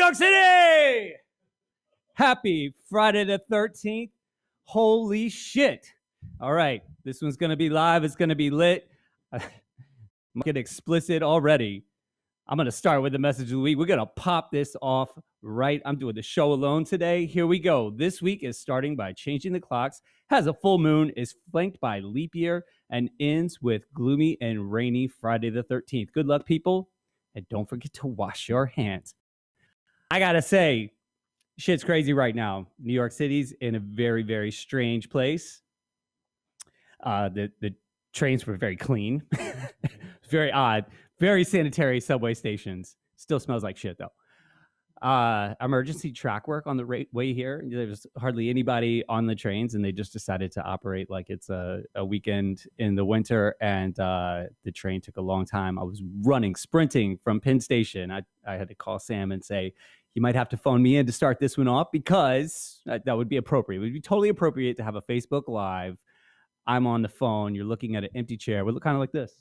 York City! Happy Friday the 13th. Holy shit. All right, this one's going to be live. It's going to be lit. Get explicit already. I'm going to start with the message of the week. We're going to pop this off right. I'm doing the show alone today. Here we go. This week is starting by changing the clocks, has a full moon, is flanked by leap year, and ends with gloomy and rainy Friday the 13th. Good luck, people. And don't forget to wash your hands. I got to say, shit's crazy right now. New York City's in a very, very strange place. The trains were very clean. Very odd. Very sanitary subway stations. Still smells like shit, though. Emergency track work on the way here. There's hardly anybody on the trains, and they just decided to operate like it's a weekend in the winter, and the train took a long time. I was sprinting from Penn Station. I had to call Sam and say, you might have to phone me in to start this one off, because that would be appropriate. It would be totally appropriate to have a Facebook Live. I'm on the phone. You're looking at an empty chair. We look kind of like this.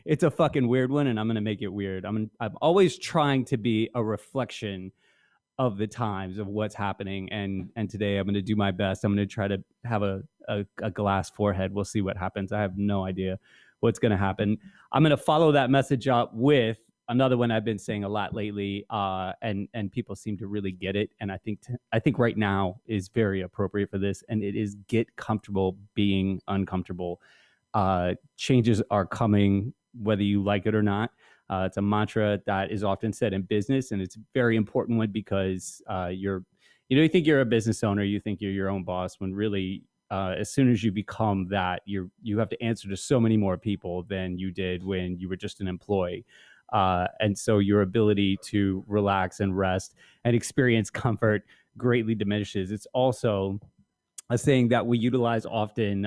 It's a fucking weird one, and I'm going to make it weird. I'm always trying to be a reflection of the times of what's happening, and today I'm going to do my best. I'm going to try to have a glass forehead. We'll see what happens. I have no idea what's going to happen. I'm going to follow that message up with another one I've been saying a lot lately, and people seem to really get it. And I think right now is very appropriate for this, and it is get comfortable being uncomfortable. Changes are coming, whether you like it or not. It's a mantra that is often said in business, and it's a very important one, because you think you're a business owner, you think you're your own boss, when really as soon as you become that, you have to answer to so many more people than you did when you were just an employee. And so your ability to relax and rest and experience comfort greatly diminishes. It's also a saying that we utilize often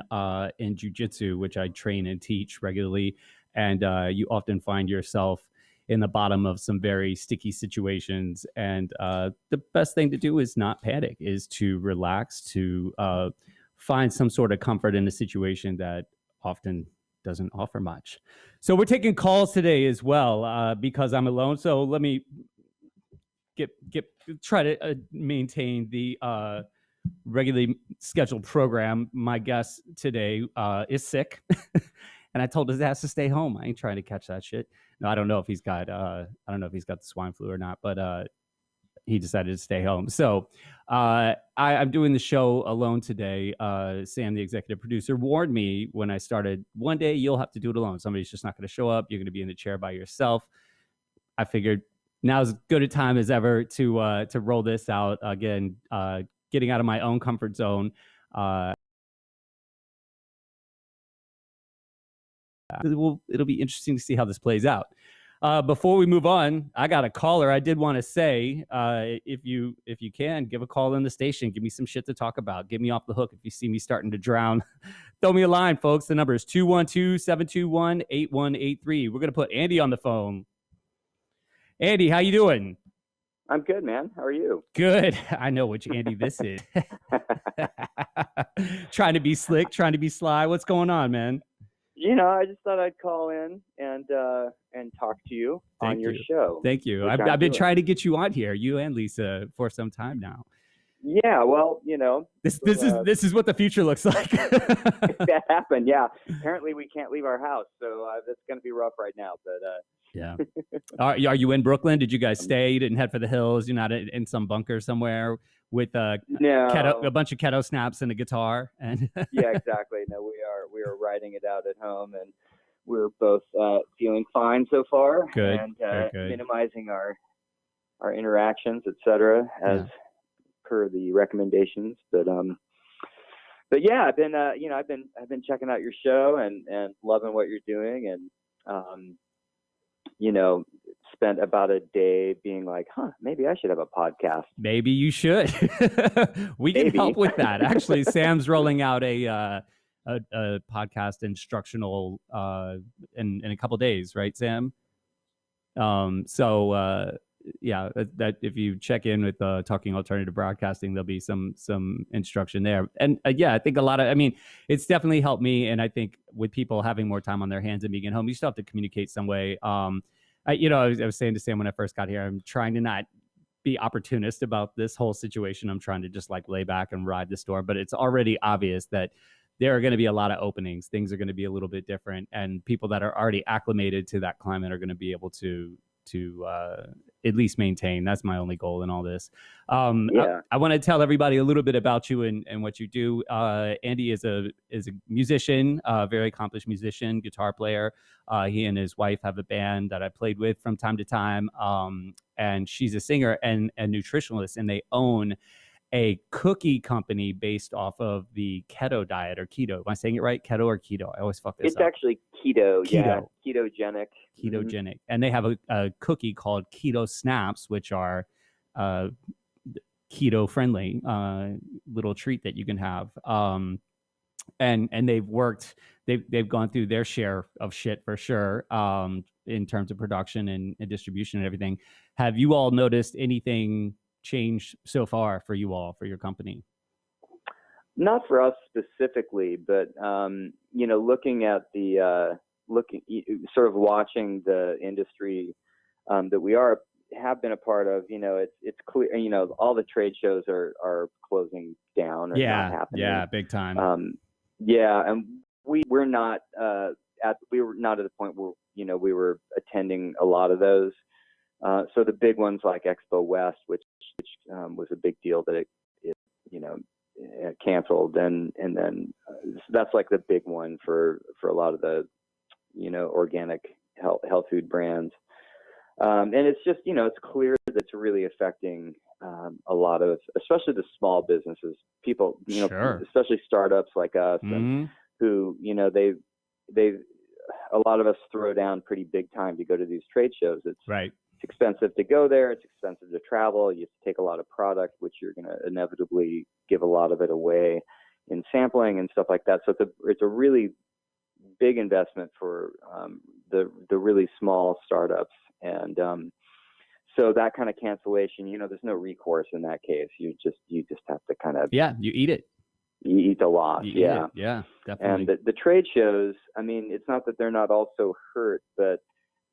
in jiu-jitsu, which I train and teach regularly. And you often find yourself in the bottom of some very sticky situations. And the best thing to do is not panic, is to relax, to find some sort of comfort in a situation that often doesn't offer much. So we're taking calls today as well, because I'm alone. So let me try to maintain the regularly scheduled program. My guest today is sick, and I told his ass to stay home. I ain't trying to catch that shit. No, I don't know if he's got the swine flu or not, but he decided to stay home. So I'm doing the show alone today. Sam, the executive producer, warned me when I started, one day you'll have to do it alone. Somebody's just not going to show up. You're going to be in the chair by yourself. I figured now's as good a time as ever to roll this out again. Getting out of my own comfort zone. It'll be interesting to see how this plays out. Before we move on, I got a caller. I did want to say, if you can, give a call in the station. Give me some shit to talk about. Get me off the hook if you see me starting to drown. Throw me a line, folks. The number is 212-721-8183. We're going to put Andy on the phone. Andy, how you doing? I'm good, man. How are you? Good. I know which Andy this is. Trying to be slick, trying to be sly. What's going on, man? I just thought I'd call in and talk to you on your show. Thank you. I've been trying to get you on here, you and Lisa, for some time now. Yeah, well, this is what the future looks like. That happened, yeah. Apparently, we can't leave our house, so that's going to be rough right now. But yeah. Are you in Brooklyn? Did you guys stay? You didn't head for the hills? You're not in some bunker somewhere with a bunch of Keto Snaps and a guitar? And yeah, exactly. No, we are writing it out at home, and we're both feeling fine so far. Good. And minimizing our interactions, etc., as per the recommendations. But yeah, I've been checking out your show and loving what you're doing, and spent about a day being like, maybe I should have a podcast. Maybe you should. We can help with that. Actually, Sam's rolling out a podcast instructional in a couple of days, right, Sam? Yeah, that if you check in with Talking Alternative Broadcasting, there'll be some instruction there. And I think it's definitely helped me. And I think with people having more time on their hands and being at home, you still have to communicate some way. I was saying to Sam when I first got here, I'm trying to not be opportunist about this whole situation. I'm trying to just like lay back and ride the storm, but it's already obvious that there are going to be a lot of openings. Things are going to be a little bit different, and people that are already acclimated to that climate are going to be able to at least maintain. That's my only goal in all this. I want to tell everybody a little bit about you and what you do. Andy is a musician, a very accomplished musician, guitar player. He and his wife have a band that I played with from time to time. And she's a singer and a nutritionalist, and they own a cookie company based off of the keto diet or keto. Am I saying it right? Keto or keto? I always fuck this It's up. Actually keto. Yeah, ketogenic. Ketogenic. And they have a cookie called Keto Snaps, which are keto friendly little treat that you can have. And they've gone through their share of shit for sure, in terms of production and distribution and everything. Have you all noticed anything change so far for you all, for your company? Not for us specifically, but looking at sort of watching the industry that we have been a part of. It's clear. All the trade shows are closing down or not happening. Yeah, big time. And we were not at the point where we were attending a lot of those. So the big ones like Expo West, which was a big deal that it canceled, and then that's like the big one for a lot of the organic health food brands. And it's just it's clear that it's really affecting a lot of, especially the small businesses, people, Sure. especially startups like us, and who they a lot of us throw down pretty big time to go to these trade shows. It's right. It's expensive to go there. It's expensive to travel. You have to take a lot of product, which you're going to inevitably give a lot of it away in sampling and stuff like that. So it's a really big investment for the really small startups. And so that kind of cancellation, there's no recourse in that case. You just have to kind of you eat it. You eat the loss. Yeah, definitely. And the trade shows, I mean, it's not that they're not also hurt, but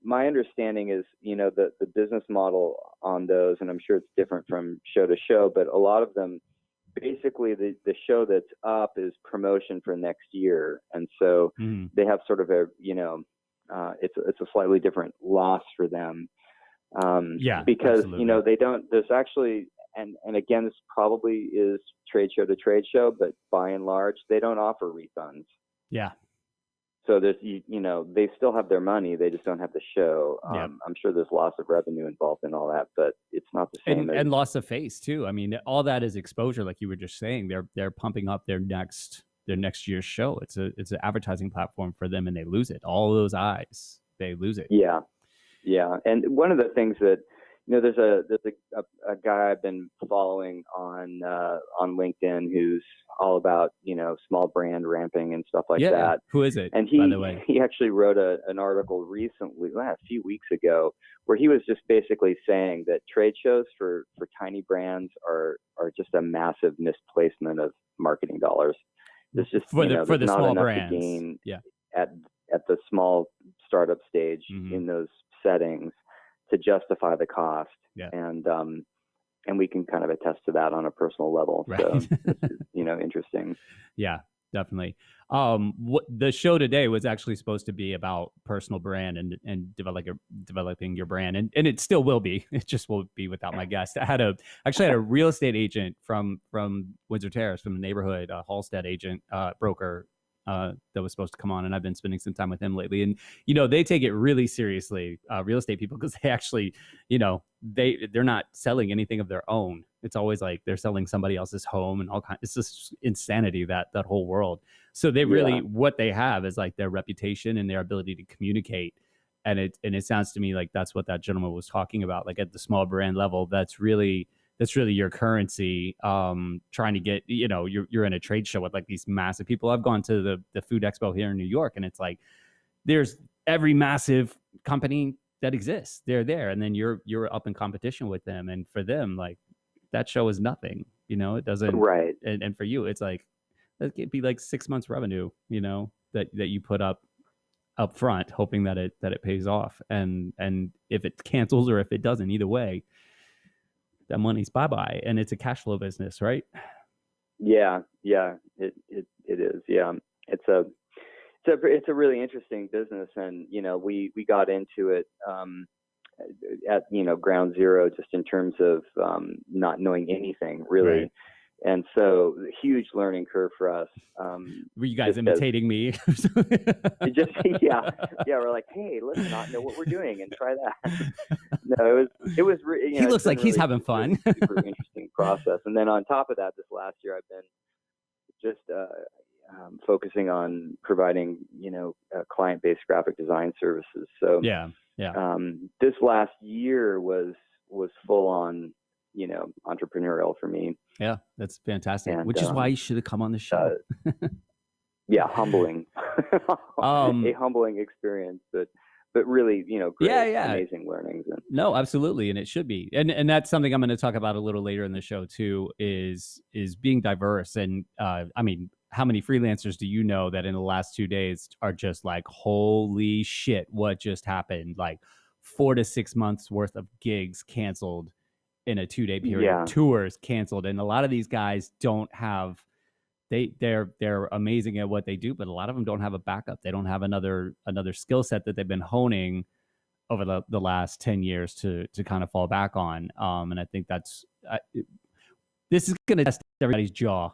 my understanding is, the business model on those, and I'm sure it's different from show to show, but a lot of them, basically the show that's up is promotion for next year. And so they have sort of a, it's a slightly different loss for them. Because, absolutely. they don't, there's actually, and again, this probably is trade show to trade show, but by and large, they don't offer refunds. Yeah. So there's, they still have their money. They just don't have the show. I'm sure there's loss of revenue involved in all that, but it's not the same. And loss of face too. I mean, all that is exposure. Like you were just saying, they're pumping up their next year's show. It's an advertising platform for them, and they lose it. All those eyes, they lose it. Yeah. And one of the things that, there's a guy I've been following on LinkedIn who's all about, small brand ramping and stuff like that. Who is it? And by the way, he actually wrote an article recently, a few weeks ago, where he was just basically saying that trade shows for tiny brands are just a massive misplacement of marketing dollars. There's just for the not small enough brands. to gain at the small startup stage in those settings to justify the cost. And we can kind of attest to that on a personal level. Right. So it's, interesting. Yeah, definitely. The show today was actually supposed to be about personal brand and developing your brand, and it still will be. It just will be without my guest. I actually had a real estate agent from Windsor Terrace, from the neighborhood, a Halstead agent, broker, that was supposed to come on, and I've been spending some time with him lately. And they take it really seriously, real estate people, because they actually, they're not selling anything of their own. It's always like they're selling somebody else's home and all kinds. It's just insanity, that whole world. So they really, what they have is like their reputation and their ability to communicate. And it sounds to me like that's what that gentleman was talking about. Like at the small brand level, that's really your currency. Trying to get, you're in a trade show with like these massive people. I've gone to the food expo here in New York, and it's like there's every massive company that exists. They're there, and then you're up in competition with them. And for them, like that show is nothing. It doesn't. Right. And for you, it's like that could be like 6 months revenue. That you put up up front, hoping that it pays off. And if it cancels or if it doesn't, either way, that money's bye-bye. And it's a cash flow business, right? Yeah, it is. Yeah, it's a really interesting business, and we got into it at ground zero, just in terms of not knowing anything really. Right. And so, huge learning curve for us. Were you guys imitating me? Yeah, we're like, hey, let's not know what we're doing and try that. No, it was. He looks like he's having fun. Really super interesting process. And then on top of that, this last year, I've been just focusing on providing client-based graphic design services. So yeah. This last year was full on entrepreneurial for me. Yeah, that's fantastic. And, which is why you should have come on the show. Yeah, humbling. A humbling experience, but really, great, amazing learnings. No, absolutely, and it should be. And that's something I'm going to talk about a little later in the show too, is being diverse. And I mean, how many freelancers do you know that in the last 2 days are just like, holy shit, what just happened? Like 4 to 6 months worth of gigs canceled in a 2-day period, tours canceled. And a lot of these guys don't have, they're amazing at what they do, but a lot of them don't have a backup. They don't have another skill set that they've been honing over the last 10 years to kind of fall back on. And I think this is going to test everybody's jaw.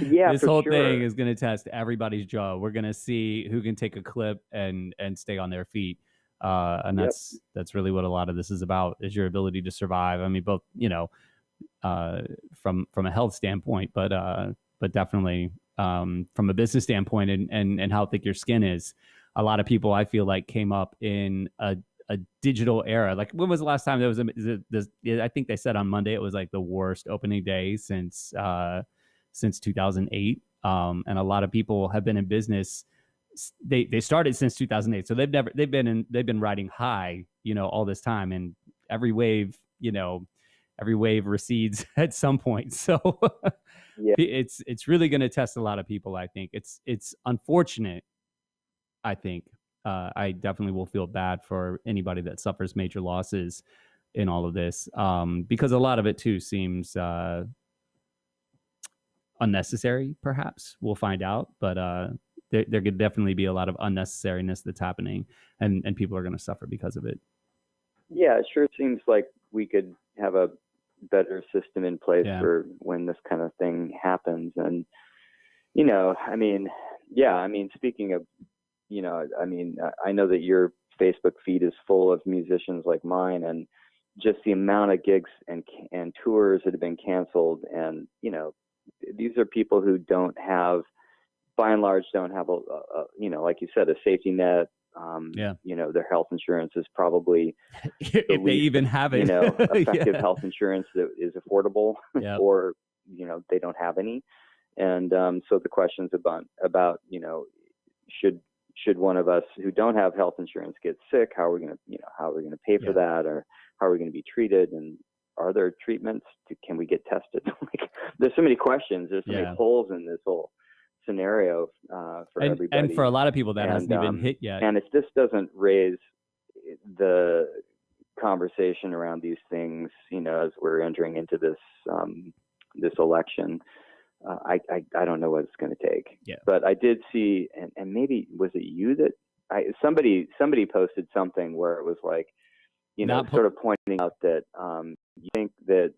Yeah, this whole thing is going to test everybody's jaw. We're going to see who can take a clip and stay on their feet. And that's really what a lot of this is about, is your ability to survive. I mean, both, from a health standpoint, but definitely from a business standpoint, and how thick your skin is. A lot of people, I feel like, came up in a digital era. Like, when was the last time there was I think they said on Monday it was like the worst opening day since 2008. And a lot of people have been in business. They started since 2008, so they've been riding high, all this time, and every wave recedes at some point. So it's really going to test a lot of people. I think it's unfortunate. I think I definitely will feel bad for anybody that suffers major losses in all of this, because a lot of it too seems unnecessary. Perhaps we'll find out, but there could definitely be a lot of unnecessariness that's happening, and people are going to suffer because of it. Yeah, it sure seems like we could have a better system in place for when this kind of thing happens. And, speaking of, I know that your Facebook feed is full of musicians like mine, and just the amount of gigs and tours that have been canceled. And, these are people who by and large, don't have like you said, a safety net. Their health insurance is probably if they even have it, effective health insurance that is affordable, or they don't have any. And so the questions about should one of us who don't have health insurance get sick, how are we going to pay for that, or how are we going to be treated, and are there treatments? Can we get tested? Like, there's so many questions. There's so many holes in this whole scenario for everybody, and for a lot of people that hasn't even hit yet. And if this doesn't raise the conversation around these things, as we're entering into this election, I don't know what it's going to take. Yeah. But I did see, and maybe was it you that somebody posted something where it was like, sort of pointing out that you think that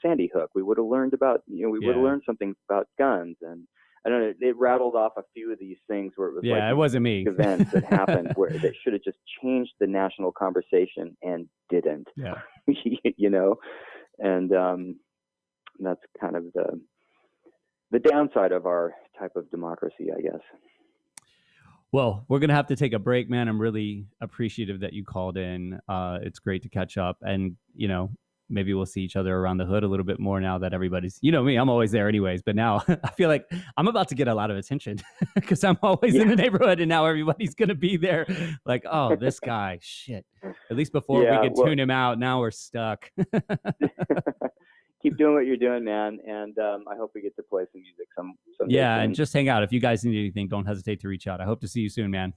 Sandy Hook, we would have learned about, would have learned something about guns. And I don't know, it rattled off a few of these things where it was it wasn't me. Events that happened where that should have just changed the national conversation and didn't. Yeah. And that's kind of the downside of our type of democracy, I guess. Well, we're going to have to take a break, man. I'm really appreciative that you called in. It's great to catch up, and maybe we'll see each other around the hood a little bit more now that everybody's, me, I'm always there anyways, but now I feel like I'm about to get a lot of attention because I'm always in the neighborhood, and now everybody's going to be there like, oh, this guy, shit. At least before we could tune him out, now we're stuck. Keep doing what you're doing, man, and I hope we get to play some music someday. Yeah, and just hang out. If you guys need anything, don't hesitate to reach out. I hope to see you soon, man.